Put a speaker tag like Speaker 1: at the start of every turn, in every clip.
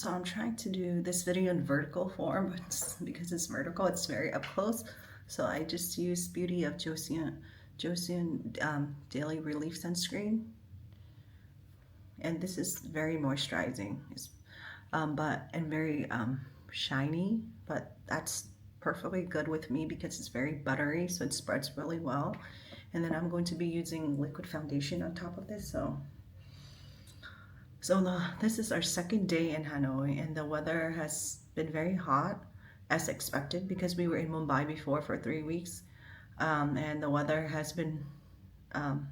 Speaker 1: So I'm trying to do this video in vertical form, but because it's vertical, it's very up close. So I just use Beauty of Joseon Daily Relief Sunscreen. And this is very moisturizing, and very shiny, but that's perfectly good with me because it's very buttery, so it spreads really well. And then I'm going to be using liquid foundation on top of this. This is our second day in Hanoi, and the weather has been very hot, as expected, because we were in Mumbai before for 3 weeks, and the weather has been um,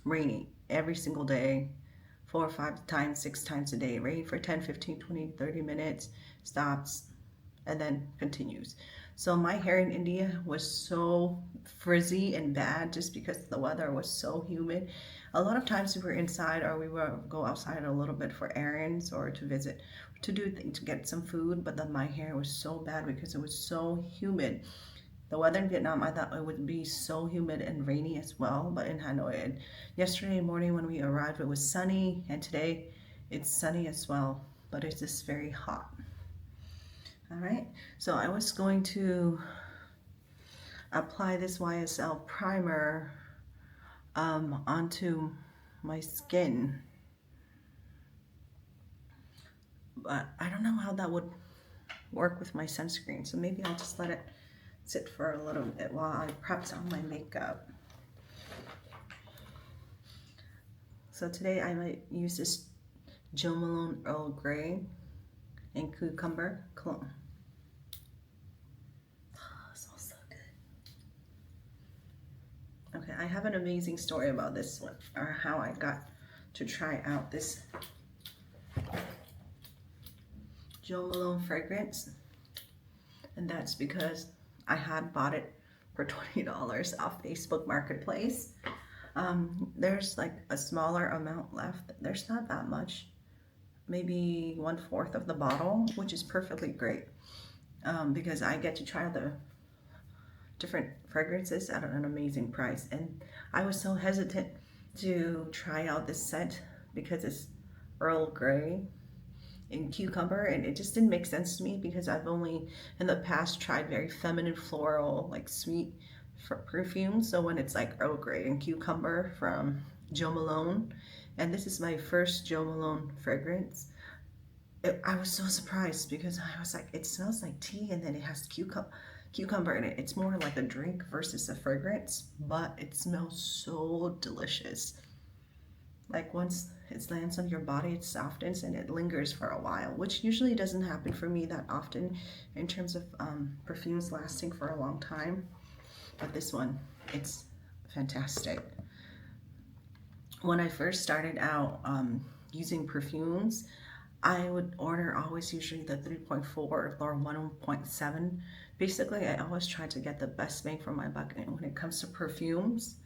Speaker 1: rainy every single day, 4 or 5 times, 6 times a day. Rain for 10, 15, 20, 30 minutes, stops, and then continues. So my hair in India was so frizzy and bad just because the weather was so humid. A lot of times we were inside or we would go outside a little bit for errands or to visit, to do things, to get some food, but then my hair was so bad because it was so humid. The weather in Vietnam, I thought it would be so humid and rainy as well, but in Hanoi, yesterday morning when we arrived, it was sunny, and today it's sunny as well, but it's just very hot. All right, so I was going to apply this YSL primer onto my skin, but I don't know how that would work with my sunscreen, so maybe I'll just let it sit for a little bit while I prep on my makeup. So today I might use this Jo Malone Earl Grey and Cucumber cologne. Oh, it smells so good. Okay, I have an amazing story about this one, or how I got to try out this Jo Malone fragrance, and that's because I had bought it for $20 off Facebook Marketplace. There's like a smaller amount left. There's not that much, maybe 1/4 of the bottle, which is perfectly great because I get to try the different fragrances at an amazing price. And I was so hesitant to try out this scent because it's Earl Grey and cucumber, and it just didn't make sense to me because I've only in the past tried very feminine floral, like sweet perfumes. So when it's like Earl Grey and cucumber from Jo Malone, and this is my first Jo Malone fragrance, I was so surprised because I was like, it smells like tea and then it has cucumber in it. It's more like a drink versus a fragrance, but it smells so delicious. Like once it lands on your body, it softens and it lingers for a while, which usually doesn't happen for me that often in terms of perfumes lasting for a long time. But this one, it's fantastic. When I first started out using perfumes, I would order always usually the 3.4 or 1.7. Basically, I always try to get the best bang for my buck when it comes to perfumes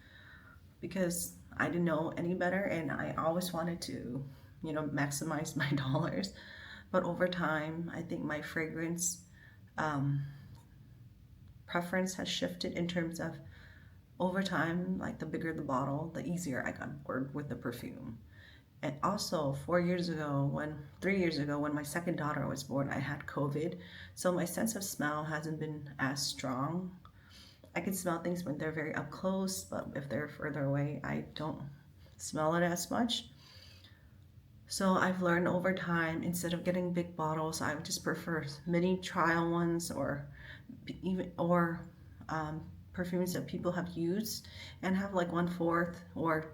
Speaker 1: because I didn't know any better and I always wanted to, maximize my dollars. But over time, I think my fragrance preference has shifted in terms of over time, like the bigger the bottle, the easier I got bored with the perfume. And also 3 years ago, when my second daughter was born, I had COVID. So my sense of smell hasn't been as strong. I can smell things when they're very up close, but if they're further away, I don't smell it as much. So I've learned over time, instead of getting big bottles, I would just prefer mini trial ones or perfumes that people have used and have like 1/4 or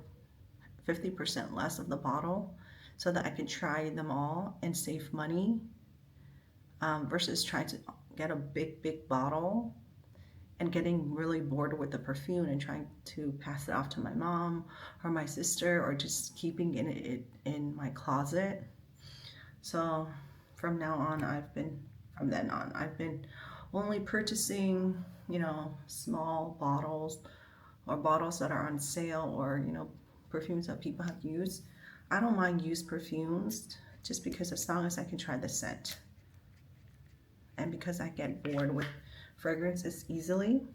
Speaker 1: 50% less of the bottle so that I can try them all and save money versus trying to get a big bottle and getting really bored with the perfume and trying to pass it off to my mom or my sister or just keeping it in my closet. So from then on, I've been only purchasing, small bottles or bottles that are on sale or, perfumes that people have used. I don't mind used perfumes just because as long as I can try the scent and because I get bored with fragrances easily.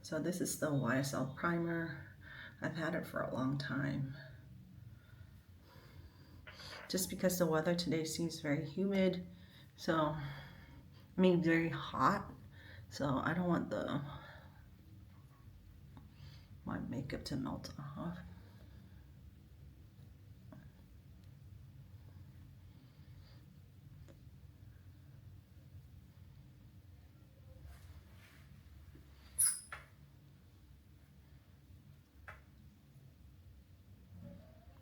Speaker 1: So this is the YSL primer. I've had it for a long time. just because the weather today seems very humid, so I mean very hot, so I don't want my makeup to melt off.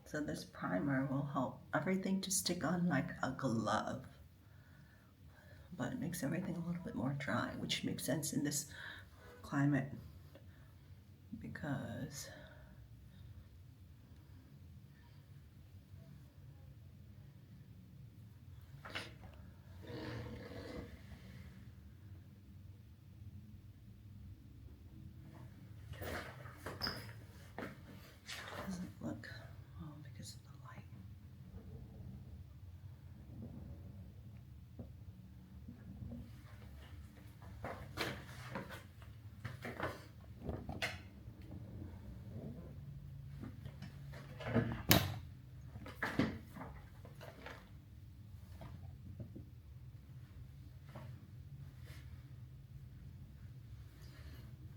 Speaker 1: So this primer will help everything to stick on like a glove, but it makes everything a little bit more dry, which makes sense in this climate because it doesn't look well because of the light.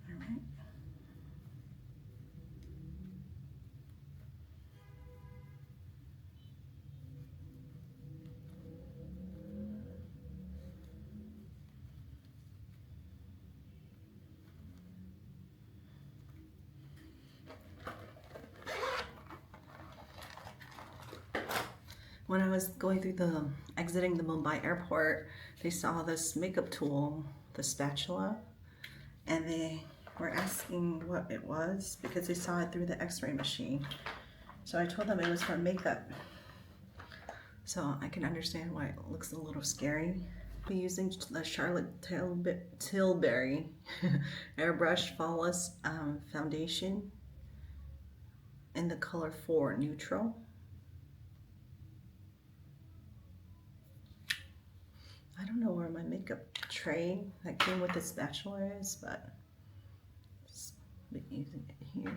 Speaker 1: All right. When I was going through exiting the Mumbai airport, they saw this makeup tool, the spatula, and they were asking what it was because they saw it through the x-ray machine. So I told them it was for makeup. So I can understand why it looks a little scary. I'll be using the Charlotte Tilbury Airbrush Flawless Foundation in the color 4 Neutral. I don't know where my makeup tray that came with the spatula is, but just been using it here.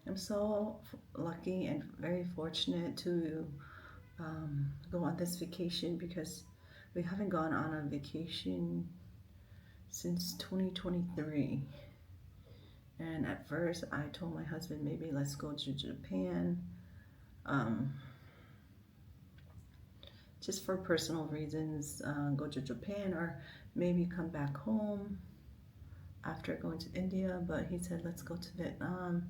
Speaker 1: I'm so lucky and very fortunate to go on this vacation because we haven't gone on a vacation since 2023. And at first I told my husband maybe let's go to Japan, just for personal reasons, go to Japan or maybe come back home after going to India, but he said let's go to Vietnam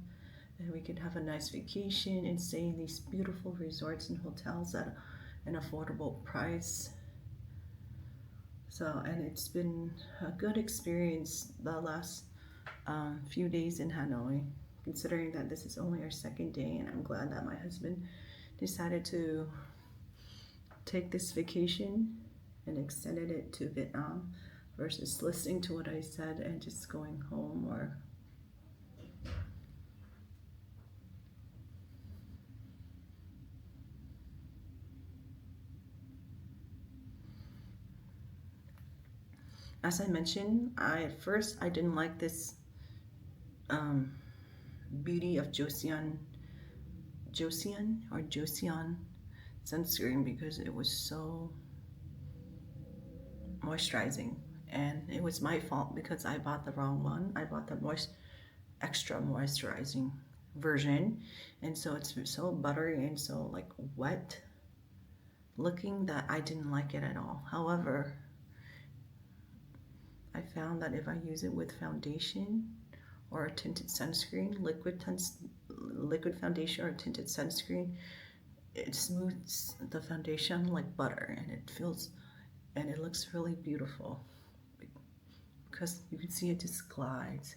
Speaker 1: and we could have a nice vacation and stay in these beautiful resorts and hotels at an affordable price. So, and it's been a good experience the last few days in Hanoi, considering that this is only our second day, and I'm glad that my husband decided to take this vacation and extended it to Vietnam versus listening to what I said and just going home. Or as I mentioned, at first I didn't like this Beauty of Joseon sunscreen because it was so moisturizing, and it was my fault because I bought the wrong one. I bought the extra moisturizing version, and so it's so buttery and so like wet looking that I didn't like it at all. However, I found that if I use it with foundation or a tinted sunscreen, liquid foundation or a tinted sunscreen, it smooths the foundation like butter, and it feels and it looks really beautiful because you can see it just glides.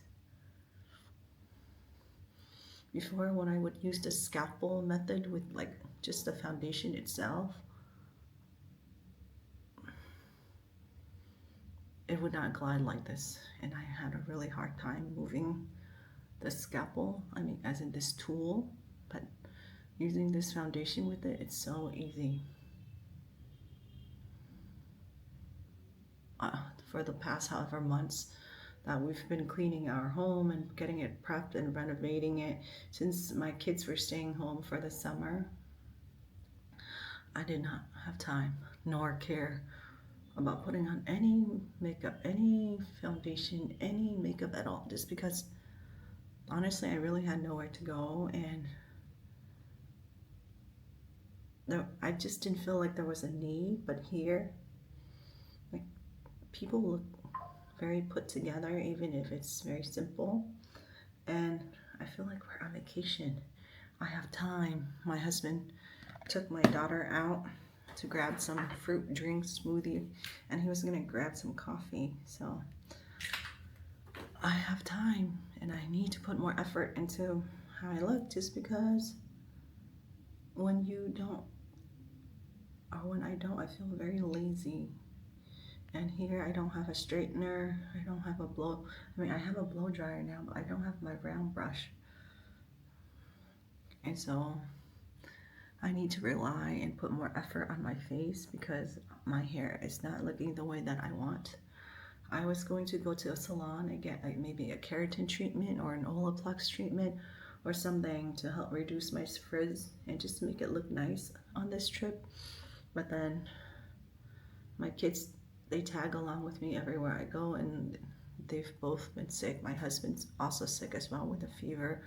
Speaker 1: Before, when I would use the scalpel method with like just the foundation itself, it would not glide like this. And I had a really hard time moving the scalpel, I mean, as in this tool, but using this foundation with it, it's so easy. For the past however months that we've been cleaning our home and getting it prepped and renovating it, since my kids were staying home for the summer, I did not have time nor care about putting on any makeup, any foundation, any makeup at all, just because honestly I really had nowhere to go, and I just didn't feel like there was a need. But here, like, people look very put together, even if it's very simple, and I feel like we're on vacation. I have time. My husband took my daughter out to grab some fruit drink smoothie, and he was gonna grab some coffee. So I have time, and I need to put more effort into how I look, just because when you don't, or when I don't, I feel very lazy. And here I don't have a straightener, I don't have a I have a blow dryer now, but I don't have my round brush. And so I need to rely and put more effort on my face, because my hair is not looking the way that I want. I was going to go to a salon and get like maybe a keratin treatment or an Olaplex treatment or something to help reduce my frizz and just to make it look nice on this trip. But then my kids, they tag along with me everywhere I go, and they've both been sick. My husband's also sick as well with a fever.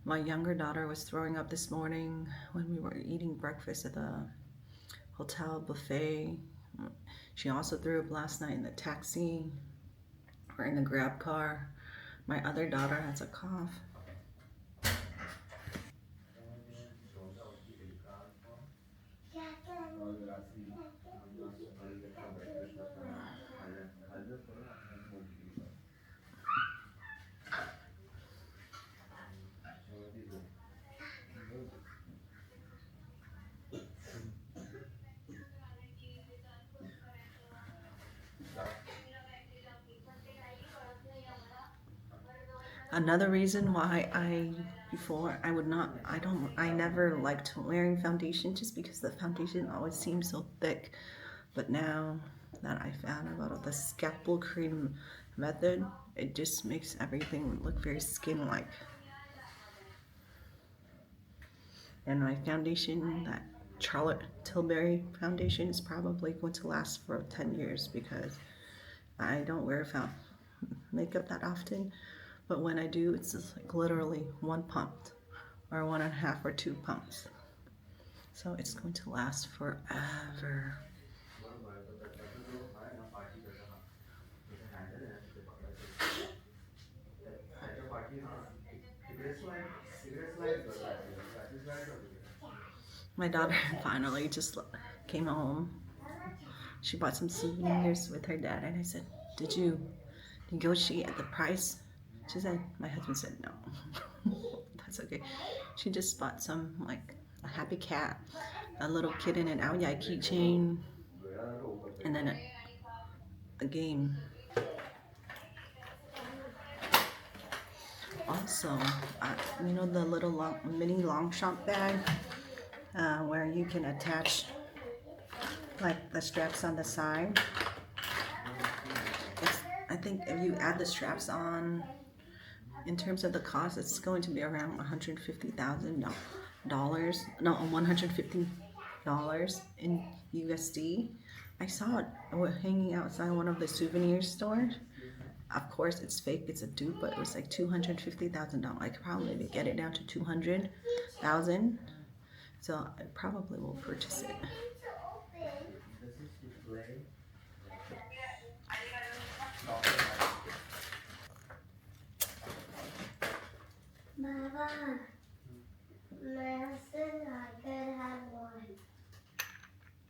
Speaker 1: My younger daughter was throwing up this morning when we were eating breakfast at the hotel buffet. She also threw up last night in the taxi or in the grab car. My other daughter has a cough. Another reason why I never liked wearing foundation, just because the foundation always seems so thick. But now that I found about the scalpel cream method, it just makes everything look very skin-like. And my foundation, that Charlotte Tilbury foundation, is probably going to last for 10 years, because I don't wear makeup that often. But when I do, it's just like literally one pump or 1.5 or 2 pumps. So it's going to last forever. My daughter finally just came home. She bought some souvenirs with her dad, and I said, "Did you negotiate the price?" She said, my husband said no. That's okay. She just bought some, like, a happy cat, a little kitten, an Aoyai keychain, and then a game. Also, you know the little mini long shop bag where you can attach like the straps on the side. I think if you add the straps on, in terms of the cost, it's going to be around $150,000. No, $150 in USD. I saw it hanging outside one of the souvenir stores. Of course, it's fake, it's a dupe, but it was like $250,000. I could probably maybe get it down to 200,000. So I probably will purchase it.
Speaker 2: Baba, I said I could have one.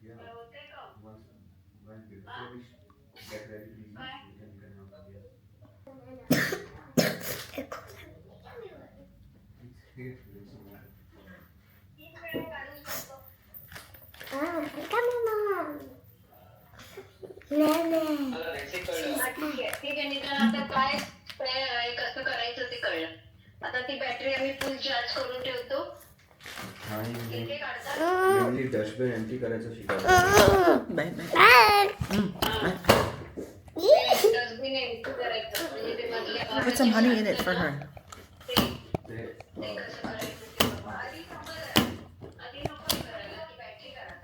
Speaker 2: Come on. नाही.
Speaker 3: ठीक आहे निदान आता काय काय कसं करायचं ते कळलं. आता ती बॅटरी आम्ही फुल चार्ज करून ठेवतो.
Speaker 4: आणि
Speaker 3: इथे काढतात.
Speaker 4: मेनली डस्टबिन एम्प्टी करायचं शिकायचं.
Speaker 1: Bye bye.
Speaker 3: डस्टबिन एम्प्टी करायचं म्हणजे ते मधले
Speaker 1: Put some honey in it for her.
Speaker 4: ते
Speaker 3: कसं करायचं ते बघा. आधी नको करायला ती बॅटरी करा.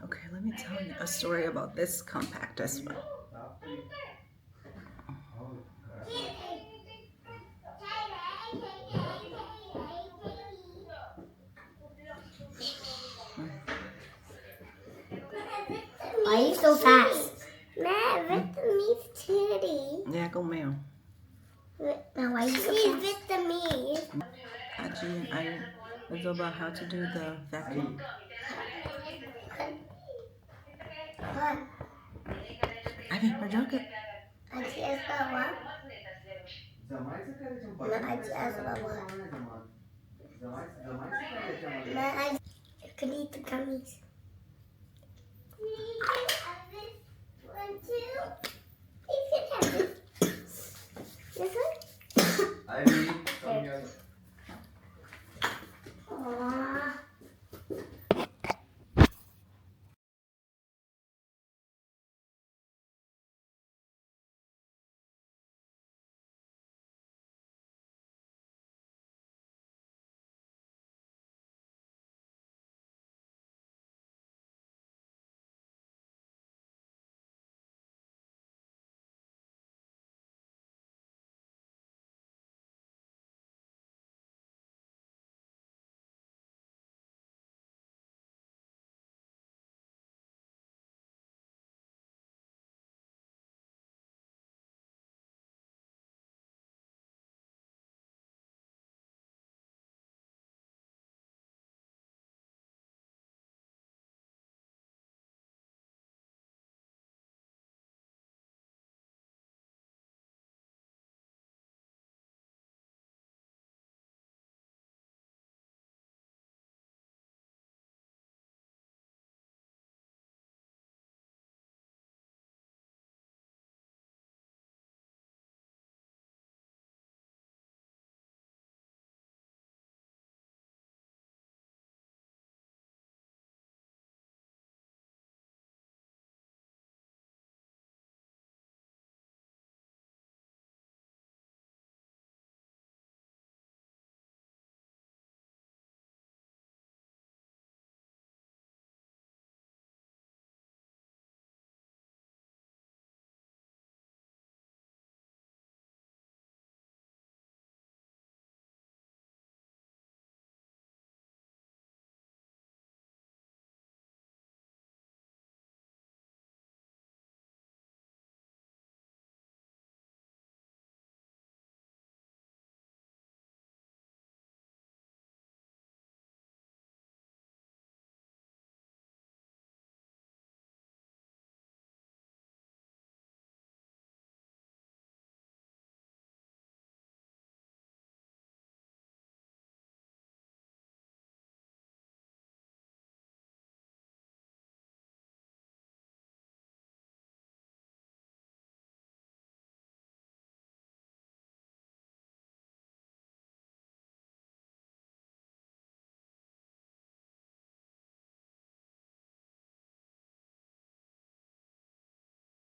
Speaker 1: Okay, let me tell you a story about this compact as well.
Speaker 2: Why are you so fast? Nah, Vietnamese titty.
Speaker 1: Yeah, go mayo.
Speaker 2: Now why are you so fast? Vietnamese.
Speaker 1: Aji and I was about how to do the vacuum. Ivy, we're joking.
Speaker 2: Aji as well what?
Speaker 4: जमायचं काय त्याच्या
Speaker 2: No, Aji as well what?
Speaker 4: जमायचं काय त्याच्यामध्ये?
Speaker 2: No, Aji. You can eat the gummies. One, two.